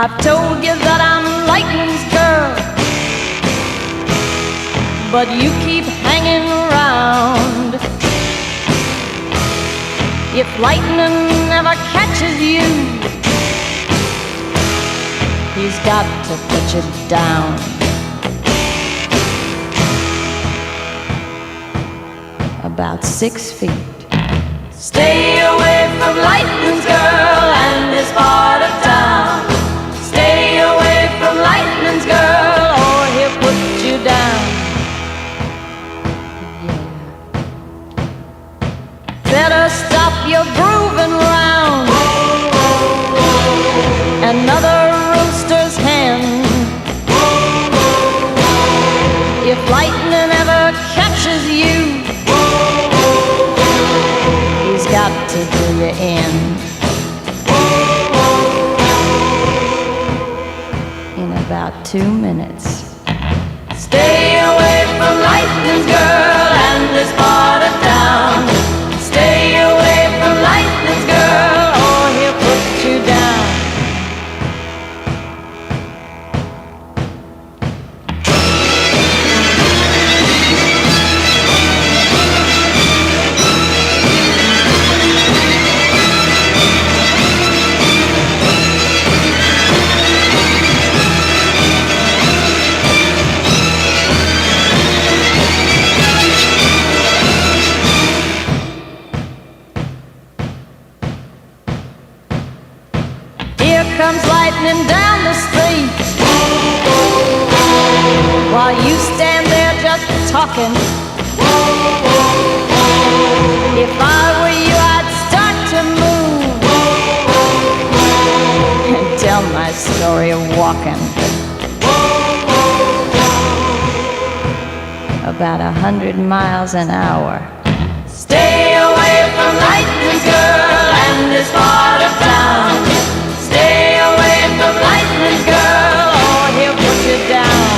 I've told you that I'm lightning's girl, but you keep hanging around. If lightning never catches you, he's got to put you down. About 6 feet. Stay away from lightning's girl and this part of town. Stay away from lightning's girl or he'll put you down. Yeah. Better stop your grooving round. Another rooster's hen. If lightning ever catches you, he's got to do you in. In about 2 minutes. Stay away from lightning's girl and this part of town. Stay away from lightning's girl or he'll put you down. Here comes lightning down the street, while you stand there just talking. If I were you, I'd start to move and tell my story of walking. About 100 miles an hour. Stay away from lightning's girl and this part of town. Stay away from lightning's girl or he'll put you down.